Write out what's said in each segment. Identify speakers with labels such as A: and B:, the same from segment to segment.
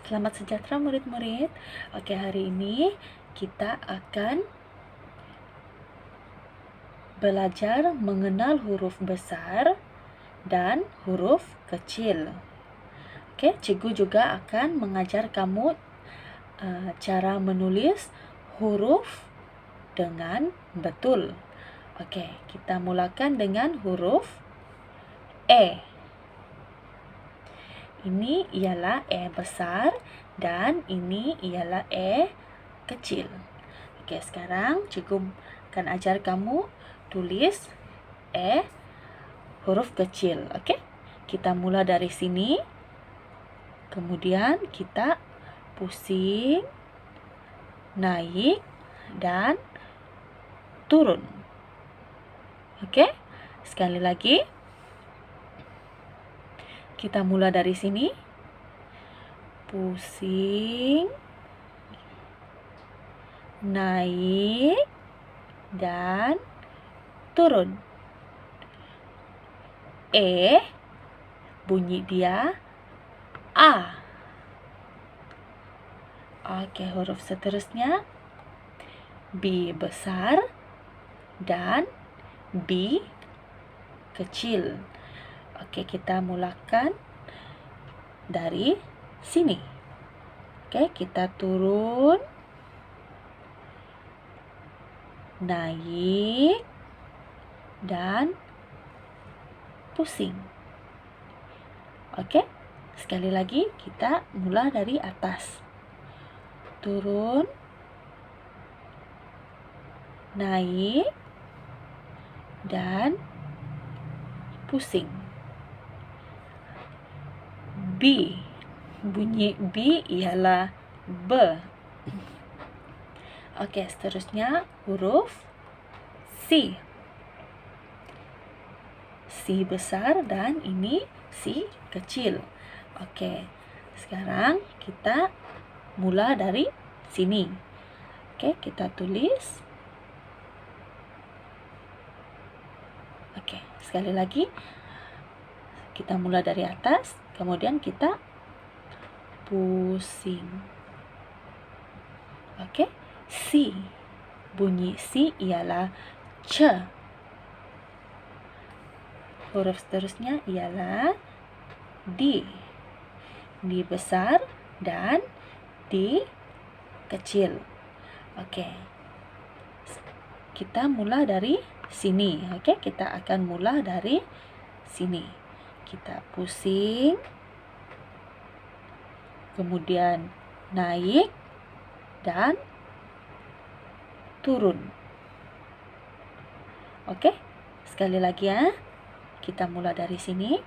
A: Selamat sejahtera murid-murid. Oke, hari ini kita akan belajar mengenal huruf besar dan huruf kecil. Oke, cikgu juga akan mengajar kamu cara menulis huruf dengan betul. Oke, kita mulakan dengan huruf E. Ini ialah E besar dan ini ialah E kecil. Oke, sekarang cikgu akan ajar kamu tulis E huruf kecil. Oke, kita mula dari sini. Kemudian kita pusing, naik, dan turun. Oke, sekali lagi. Kita mula dari sini. Pusing, naik, dan turun. E, bunyi dia A. Oke, huruf seterusnya B besar dan B kecil. Oke, kita mulakan dari sini. Oke, kita turun, naik, dan pusing. Oke, sekali lagi kita mula dari atas. Turun, naik, dan pusing. B. Bunyi B ialah B. Oke, seterusnya huruf C. C besar dan ini C kecil. Oke, sekarang kita mula dari sini. Oke, kita tulis. Oke, sekali lagi. Kita mula dari atas, kemudian kita pusing. Oke, C. Bunyi C ialah C. Huruf seterusnya ialah D. D besar dan D kecil. Oke, kita mula dari sini. Oke, kita akan mula dari sini. Kita pusing, kemudian naik dan turun. Oke, sekali lagi ya. Kita mula dari sini.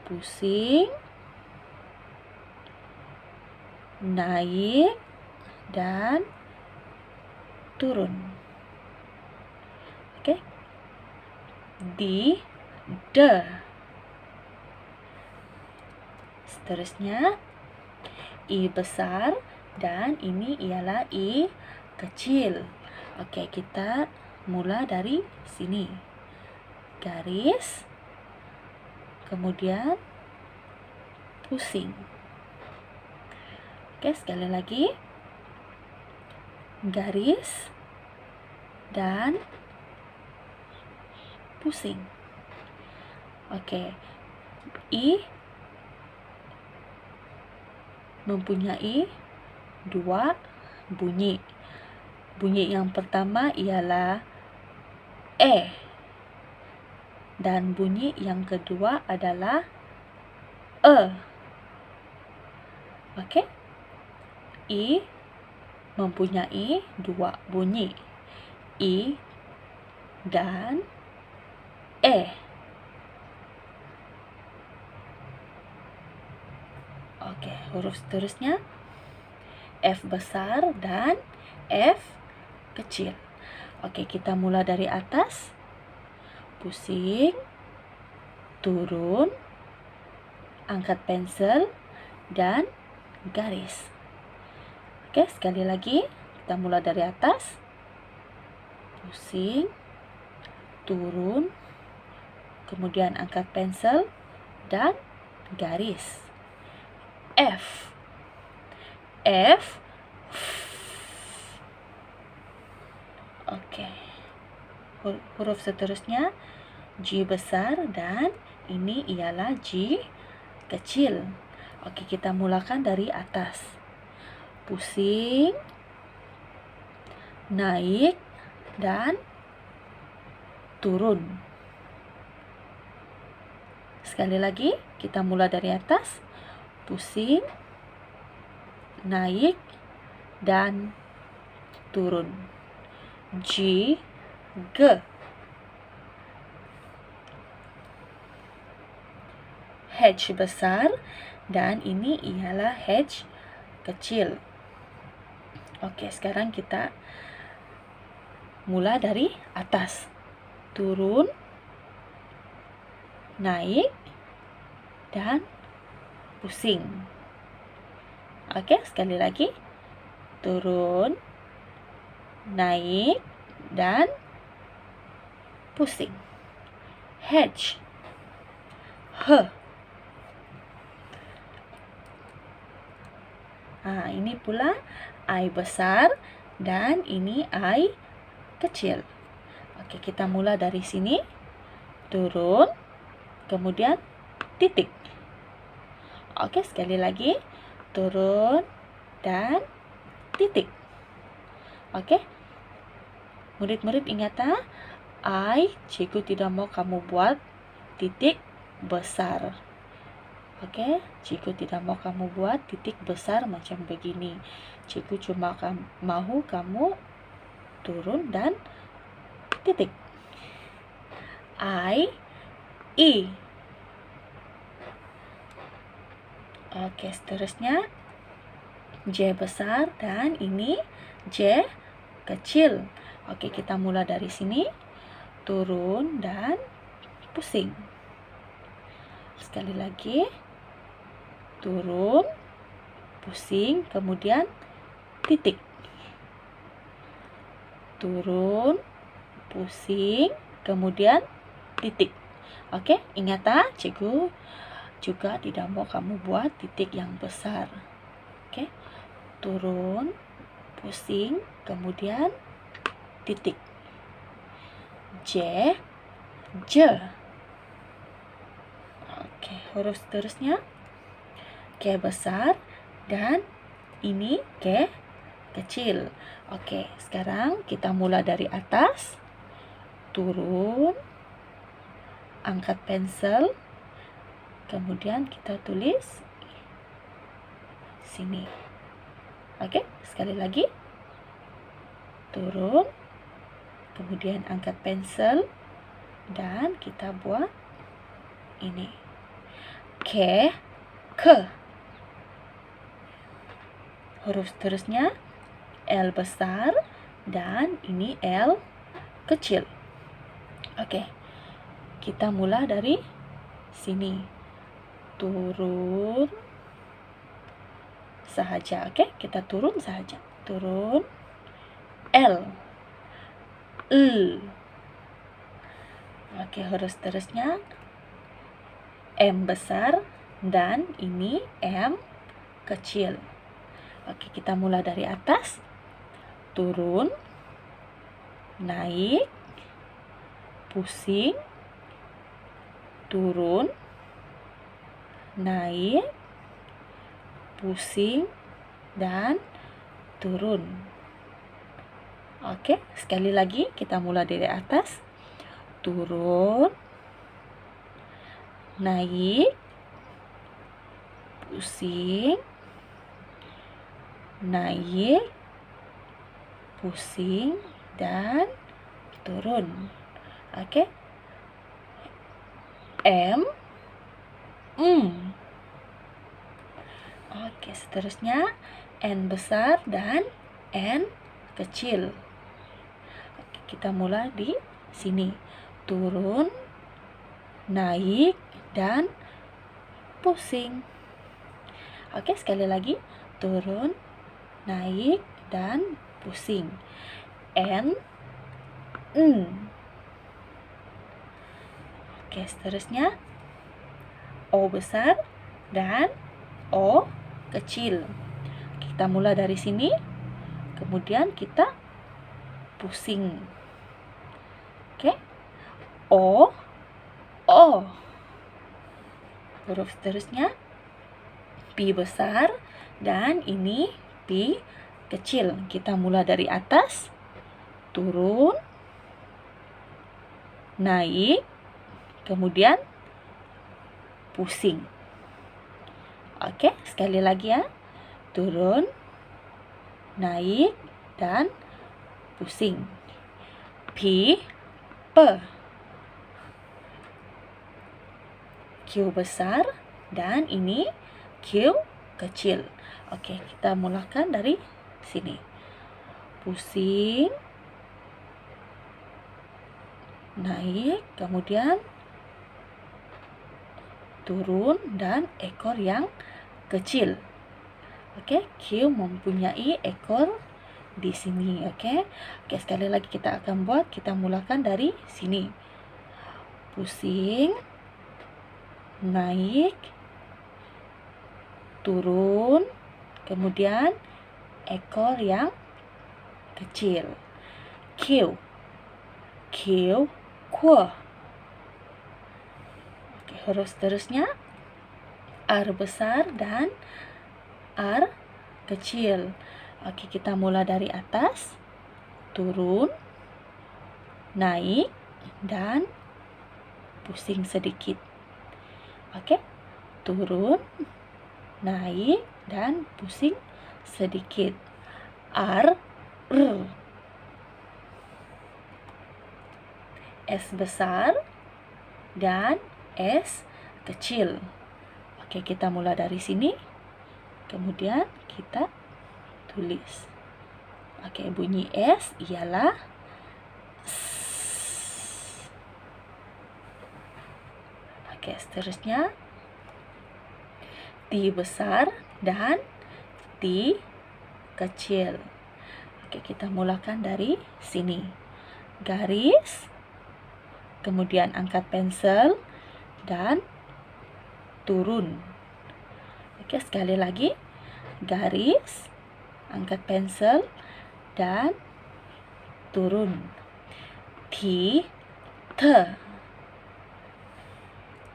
A: Pusing, naik, dan turun. Oke. D. Seterusnya I besar dan ini ialah I kecil. Oke, kita mula dari sini. Garis, kemudian pusing. Oke, sekali lagi. Garis dan pusing. Oke, I mempunyai dua bunyi. Bunyi yang pertama ialah E. Dan bunyi yang kedua adalah E. Oke. I mempunyai dua bunyi. I dan E. Oke, huruf seterusnya F besar dan F kecil. Oke, kita mula dari atas. Pusing, turun, angkat pensel, dan garis. Oke, sekali lagi. Kita mula dari atas. Pusing, turun, kemudian angkat pensel, dan garis. F. F. Oke. Huruf seterusnya J besar dan ini ialah J kecil. Oke, kita mulakan dari atas. Pusing, naik, dan turun. Sekali lagi, kita mulai dari atas. Pusing, naik, dan turun. G, G. H besar dan ini ialah H kecil. Oke, sekarang kita mulai dari atas. Turun, naik, dan pusing. Oke, sekali lagi. Turun, naik, dan pusing. H, H. Nah, ini pula I besar dan ini I kecil. Oke, kita mulai dari sini. Turun, kemudian titik. Oke, sekali lagi. Turun dan titik. Oke. Murid-murid ingat cikgu tidak mau kamu buat titik besar. Oke, cikgu tidak mau kamu buat titik besar macam begini. Cikgu cuma mau kamu turun dan titik. I, E. Oke, seterusnya J besar dan ini J kecil. Oke, kita mulai dari sini. Turun dan pusing. Sekali lagi. Turun, pusing, kemudian titik. Turun, pusing, kemudian titik. Oke, ingat cikgu juga tidak mau kamu buat titik yang besar. Oke, turun, pusing, kemudian titik. J, J. Oke, huruf seterusnya K besar dan ini K kecil. Oke, sekarang kita mulai dari atas. Turun, angkat pensel, kemudian kita tulis sini. Oke, sekali lagi. Turun, kemudian angkat pensel, dan kita buat ini. K, K. Huruf seterusnya L besar dan ini L kecil. Oke, kita mulai dari sini. Turun saja. Oke, kita turun saja. Turun. L. L. Oke, huruf seterusnya M besar dan ini M kecil. Oke, kita mulai dari atas. Turun, naik, pusing, turun, naik, pusing, dan turun. Oke, sekali lagi kita mulai dari atas. Turun, naik, pusing, naik, pusing, dan turun. Oke. M. Oke, seterusnya N besar dan N kecil. Oke, kita mulai di sini. Turun, naik, dan pusing. Oke, sekali lagi. Turun, naik, dan pusing. N. Oke, seterusnya O besar dan O kecil. Kita mula dari sini, kemudian kita pusing. Oke. O, O. Huruf seterusnya Pi besar dan ini Pi kecil. Kita mula dari atas, turun, naik, kemudian pusing. Oke, sekali lagi ya. Turun, naik, dan pusing. Pi, Pe. Q besar dan ini Q kecil. Oke, kita mulakan dari sini. Pusing, naik, kemudian turun dan ekor yang kecil. Oke, Q mempunyai ekor di sini. Oke, sekali lagi kita akan buat. Kita mulakan dari sini. Pusing, naik, turun, kemudian ekor yang kecil. Q, Ku. Oke, huruf seterusnya R besar dan R kecil. Oke, kita mula dari atas, turun, naik, dan pusing sedikit. Oke, turun, naik, dan pusing sedikit. R. S besar dan S kecil. Oke, kita mula dari sini, kemudian kita tulis. Oke, bunyi S ialah S. Oke, seterusnya T besar dan T kecil. Oke, kita mulakan dari sini. Garis, kemudian angkat pensel dan turun. Oke, sekali lagi. Garis, angkat pensel dan turun. T, Te.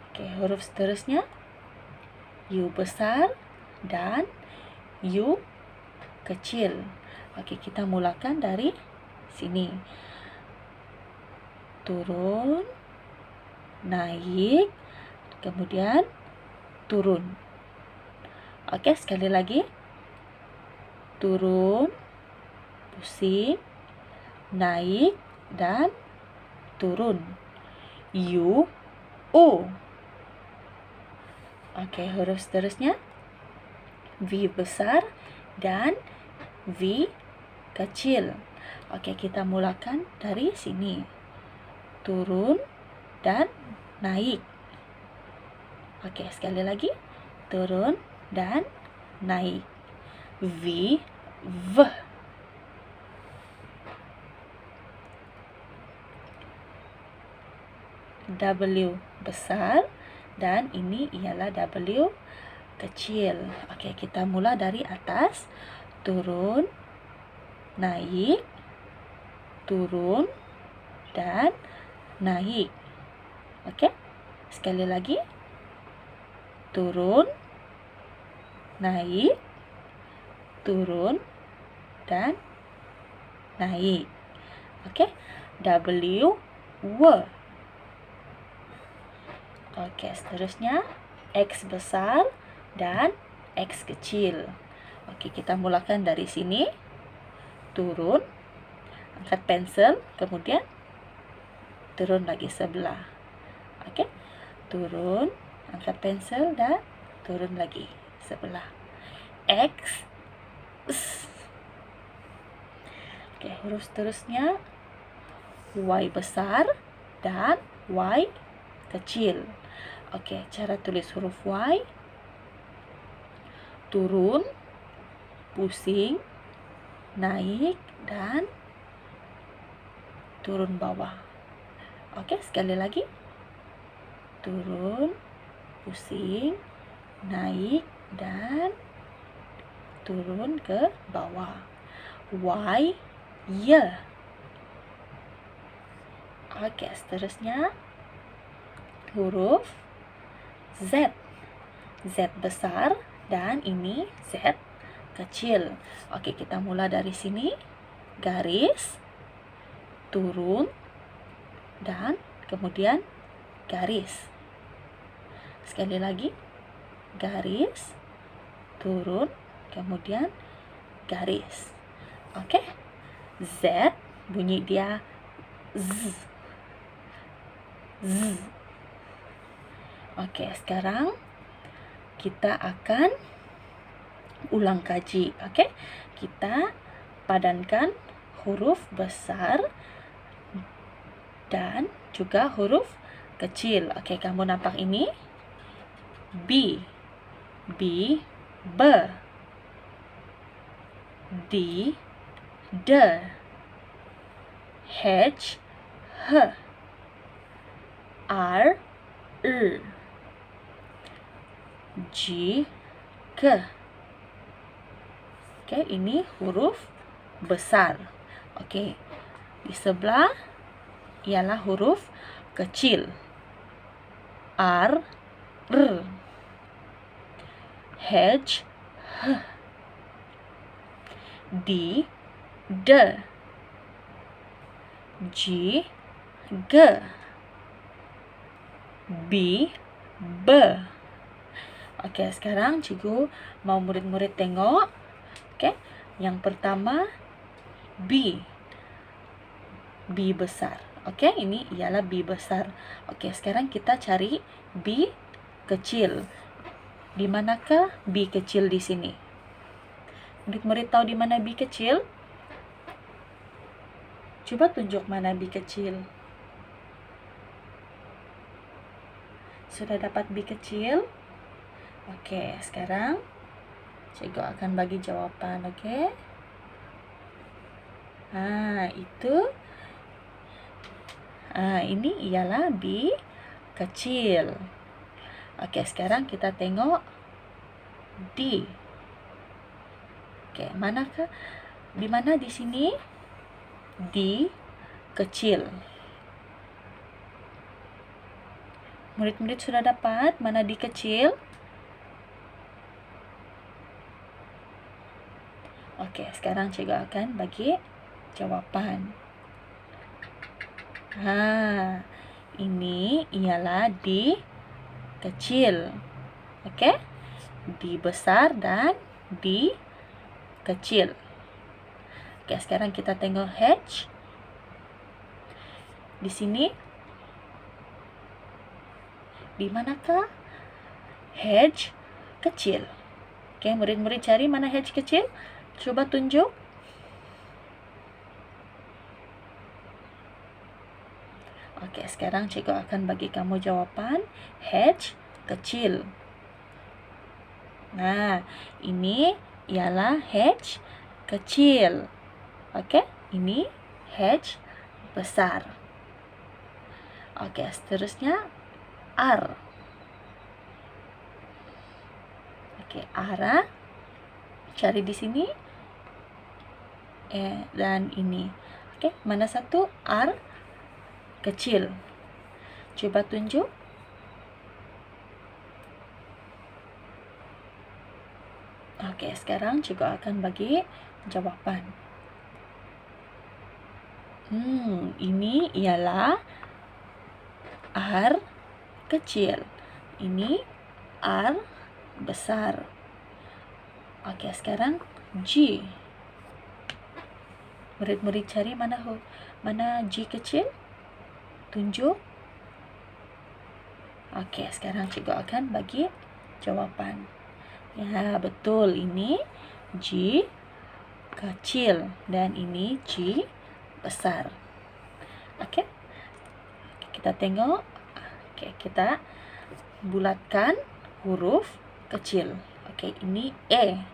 A: Oke, huruf seterusnya U besar dan U kecil. Oke, kita mulakan dari sini. Turun, naik, kemudian turun. Oke, sekali lagi. Turun, pusing, naik, dan turun. U, Oke, huruf seterusnya V besar dan V kecil. Oke, kita mulakan dari sini. Turun dan naik. Oke, sekali lagi. Turun dan naik. V. W besar dan ini ialah W kecil. Oke, kita mula dari atas. Turun, naik, turun, dan naik. Oke, sekali lagi. Turun, naik, turun, dan naik. Oke, W. Oke, seterusnya X besar dan X kecil. Oke, kita mulakan dari sini. Turun, angkat pensel, kemudian turun lagi sebelah. Oke, turun, angkat pensel, dan turun lagi sebelah. X. Oke, huruf seterusnya Y besar dan Y kecil. Oke, cara tulis huruf Y. Turun, pusing, naik, dan turun bawah. Oke, sekali lagi. Turun, pusing, naik, dan turun ke bawah. Y, Y. Oke, seterusnya huruf Z. Z besar dan ini Z kecil. Oke, kita mulai dari sini. Garis, turun, dan kemudian garis. Sekali lagi. Garis, turun, kemudian garis. Oke. Z, bunyi dia Z. Z. Oke, sekarang kita akan ulang kaji. Oke, kita padankan huruf besar dan juga huruf kecil. Oke, kamu nampak ini? B, B, B, D, D, H, H, R, R, G, K. Oke, ini huruf besar. Oke, di sebelah ialah huruf kecil. R, R, H, H, D, D, G, G, B, B. Oke, sekarang cikgu mau murid-murid tengok. Oke, yang pertama B. B besar. Oke, ini ialah B besar. Oke, sekarang kita cari B kecil. Di manakah B kecil di sini? Murid-murid tahu di mana B kecil? Coba tunjuk mana B kecil. Sudah dapat B kecil? Oke, sekarang cikgu akan bagi jawaban, oke? Itu. Ini ialah B kecil. Oke, sekarang kita tengok D. Oke, manakah? Di mana di sini? D kecil. Murid-murid sudah dapat mana D kecil? Oke, sekarang cikgu akan bagi jawapan. Ini ialah D kecil. Oke? D besar dan D kecil. Oke, sekarang kita tengok H. Di sini. Di manakah H kecil? Oke, murid-murid cari mana H kecil. Coba tunjuk. Oke, sekarang cikgu akan bagi kamu jawapan H kecil. Nah, ini ialah H kecil. Oke, ini H besar. Oke, seterusnya R. Oke, R. Cari di sini. Dan ini. Oke, mana satu? R kecil. Coba tunjuk. Oke, sekarang juga akan bagi jawapan. Ini ialah R kecil. Ini R besar. Oke, sekarang G. Murid-murid cari mana G kecil. Tunjuk. Oke, sekarang cikgu akan bagi jawapan. Ya, betul. Ini G kecil dan ini G besar. Oke. Kita tengok. Oke, kita bulatkan huruf kecil. Oke, ini E.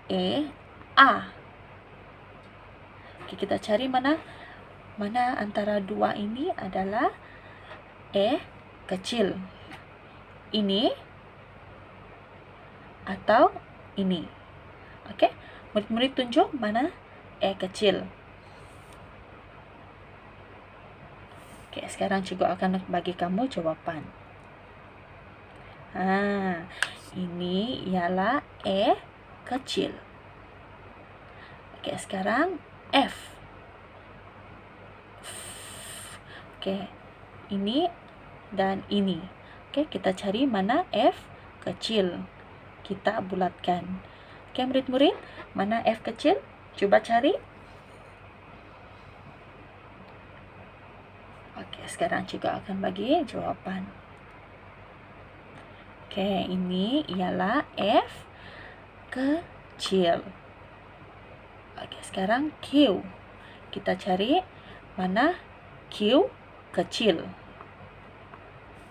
A: E, A. Oke, kita cari mana antara dua ini adalah E kecil. Ini atau ini. Oke, murid-murid tunjuk mana E kecil. Oke, sekarang cikgu akan bagi kamu jawaban. Ini ialah E kecil. Oke, sekarang F. Oke, ini dan ini. Oke, kita cari mana F kecil. Kita bulatkan. Oke, murid-murid, mana F kecil? Coba cari. Oke, sekarang cikgu akan bagi jawaban. Oke, ini ialah F kecil. Oke, sekarang Q. Kita cari mana Q kecil.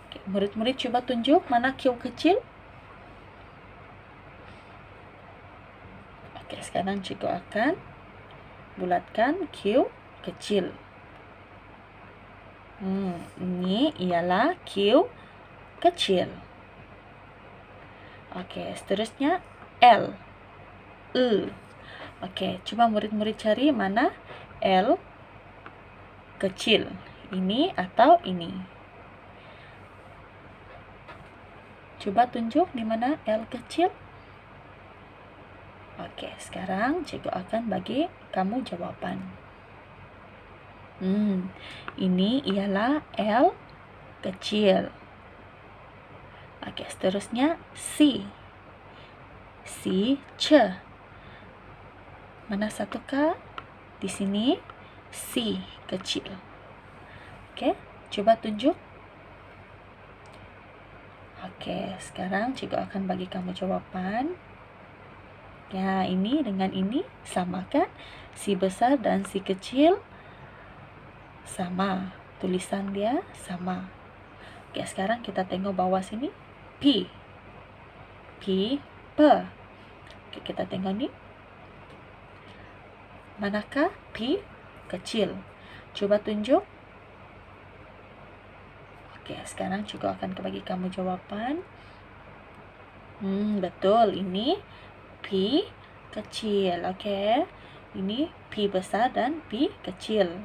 A: Oke, murid-murid coba tunjuk mana Q kecil. Oke, sekarang cikgu akan bulatkan Q kecil. Ini ialah Q kecil. Oke, seterusnya L. Oke, coba murid-murid cari mana L kecil. Ini atau ini. Coba tunjuk di mana L kecil. Oke, sekarang cikgu akan bagi kamu jawaban. Ini ialah L kecil. Oke, seterusnya C. C. Mana satukah? Di sini C kecil. Oke, coba tunjuk. Oke, sekarang cikgu akan bagi kamu jawaban. Ya, ini dengan ini sama kan? C besar dan C kecil sama. Tulisan dia sama. Oke, sekarang kita tengok bawah sini. P. Oke, kita tengok ni. Manakah P kecil? Coba tunjuk. Oke, sekarang juga akan bagi kamu jawaban. Betul, ini P kecil. Oke, ini P besar dan P kecil.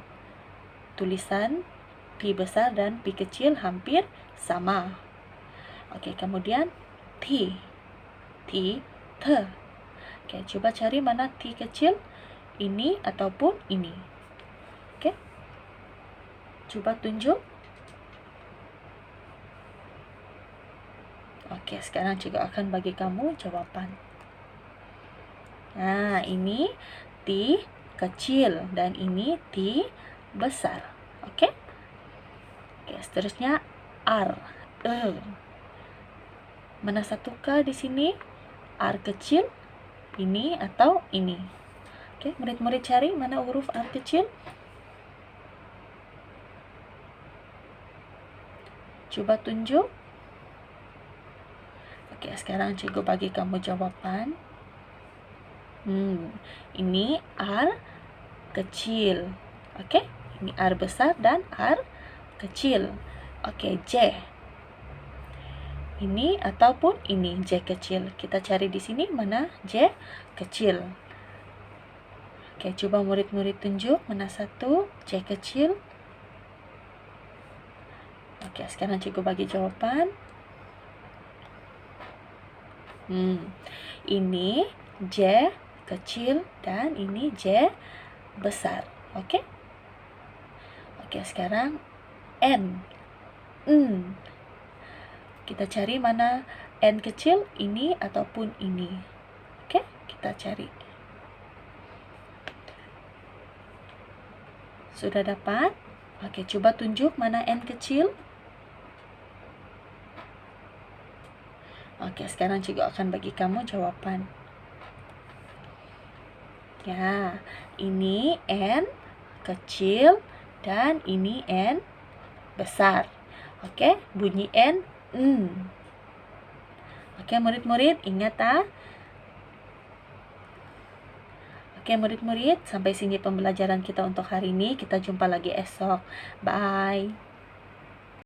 A: Tulisan P besar dan P kecil hampir sama. Oke, kemudian T. Oke, coba cari mana T kecil. Ini ataupun ini. Oke, coba tunjuk. Oke, sekarang juga akan bagi kamu jawaban. Nah, ini T kecil dan ini T besar. Oke. Oke, seterusnya R. Mana satukah di sini? R kecil, ini atau ini? Oke, murid-murid cari mana huruf R kecil. Coba tunjuk. Oke, sekarang cikgu bagi kamu jawaban. Ini R kecil. Oke, ini R besar dan R kecil. Oke, J. Ini ataupun ini J kecil. Kita cari di sini mana J kecil. Oke, coba murid-murid tunjuk mana satu J kecil. Oke, sekarang cikgu bagi jawaban. Ini J kecil dan ini J besar. Oke. Oke, sekarang N. Kita cari mana N kecil, ini ataupun ini. Oke, kita cari. Sudah dapat? Oke, coba tunjuk mana N kecil. Oke, sekarang cikgu akan bagi kamu jawaban. Ya, ini N kecil dan ini N besar. Oke, bunyi N. Oke, murid-murid, ingat Oke, murid-murid, sampai sini pembelajaran kita untuk hari ini. Kita jumpa lagi esok. Bye.